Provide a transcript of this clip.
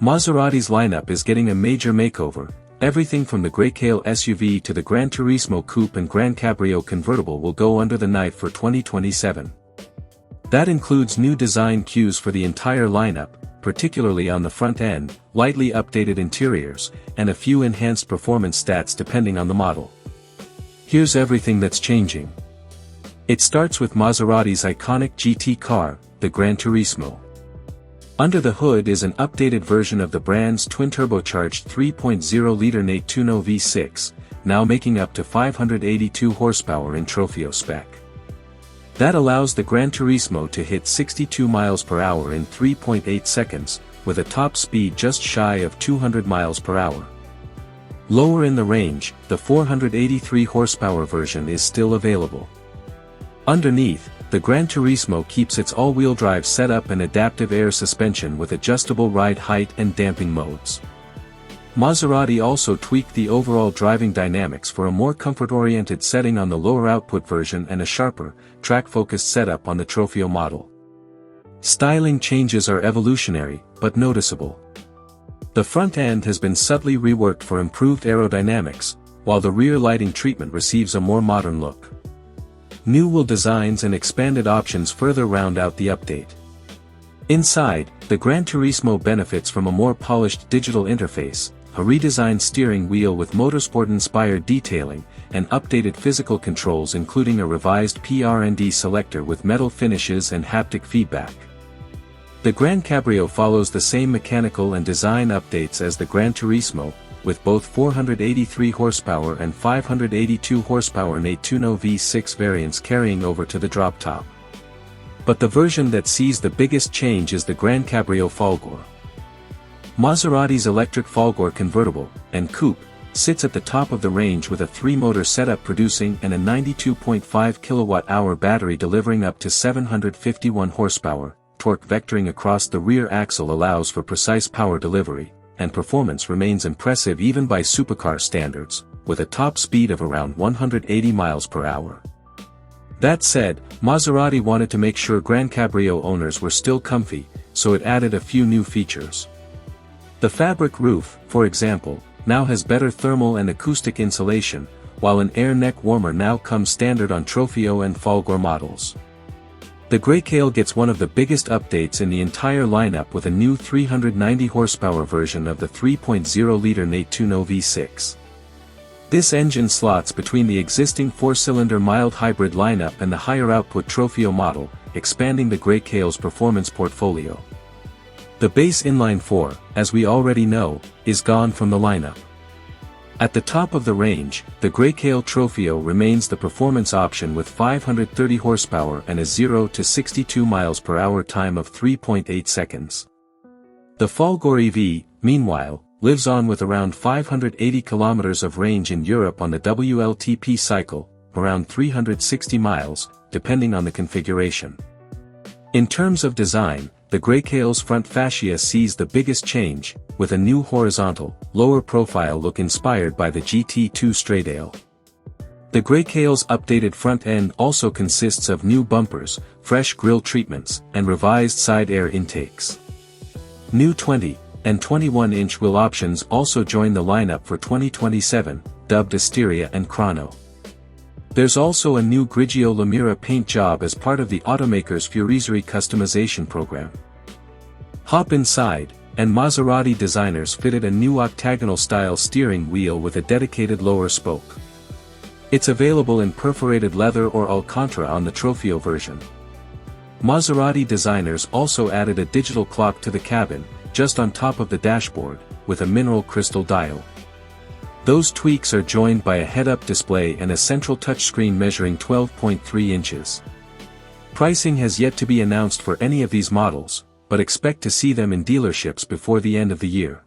Maserati's lineup is getting a major makeover. Everything from the Grecale SUV to the GranTurismo Coupe and Gran Cabrio convertible will go under the knife for 2027. That includes new design cues for the entire lineup, particularly on the front end, lightly updated interiors, and a few enhanced performance stats depending on the model. Here's everything that's changing. It starts with Maserati's iconic GT car, the GranTurismo. Under the hood is an updated version of the brand's twin-turbocharged 3.0-liter Nettuno V6, now making up to 582 horsepower in Trofeo spec. That allows the GranTurismo to hit 62 miles per hour in 3.8 seconds, with a top speed just shy of 200 miles per hour. Lower in the range, the 483 horsepower version is still available. Underneath, the GranTurismo keeps its all-wheel drive setup and adaptive air suspension with adjustable ride height and damping modes. Maserati also tweaked the overall driving dynamics for a more comfort-oriented setting on the lower output version and a sharper, track-focused setup on the Trofeo model. Styling changes are evolutionary, but noticeable. The front end has been subtly reworked for improved aerodynamics, while the rear lighting treatment receives a more modern look. New wheel designs and expanded options further round out the update. Inside, the GranTurismo benefits from a more polished digital interface, a redesigned steering wheel with motorsport-inspired detailing, and updated physical controls including a revised PRND selector with metal finishes and haptic feedback. The Gran Cabrio follows the same mechanical and design updates as the GranTurismo, with both 483 horsepower and 582 horsepower Nettuno V6 variants carrying over to the drop top. But the version that sees the biggest change is the Gran Cabrio Folgore. Maserati's electric Folgore convertible and coupe sits at the top of the range with a 3-motor setup producing and a 92.5 kWh battery delivering up to 751 horsepower. Torque vectoring across the rear axle allows for precise power delivery, and performance remains impressive even by supercar standards, with a top speed of around 180 miles per hour. That said, Maserati wanted to make sure Gran Cabrio owners were still comfy, so it added a few new features. The fabric roof, for example, now has better thermal and acoustic insulation, while an air neck warmer now comes standard on Trofeo and Folgore models. The Grecale gets one of the biggest updates in the entire lineup with a new 390 horsepower version of the 3.0-liter Nettuno V6. This engine slots between the existing 4-cylinder mild hybrid lineup and the higher output Trofeo model, expanding the Grecale's performance portfolio. The base inline-4, as we already know, is gone from the lineup. At the top of the range, the Grecale Trofeo remains the performance option with 530 horsepower and a 0 to 62 miles per hour time of 3.8 seconds. The Folgore EV, meanwhile, lives on with around 580 kilometers of range in Europe on the WLTP cycle, around 360 miles, depending on the configuration. In terms of design, the Grecale's front fascia sees the biggest change, with a new horizontal, lower profile look inspired by the GT2 Stradale. The Grecale's updated front end also consists of new bumpers, fresh grille treatments, and revised side air intakes. New 20 and 21-inch wheel options also join the lineup for 2027, dubbed Asteria and Chrono. There's also a new Grigio Lamira paint job as part of the automaker's Furizzi customization program. Hop inside, and Maserati designers fitted a new octagonal-style steering wheel with a dedicated lower spoke. It's available in perforated leather or Alcantara on the Trofeo version. Maserati designers also added a digital clock to the cabin, just on top of the dashboard, with a mineral crystal dial. Those tweaks are joined by a head-up display and a central touchscreen measuring 12.3 inches. Pricing has yet to be announced for any of these models, but expect to see them in dealerships before the end of the year.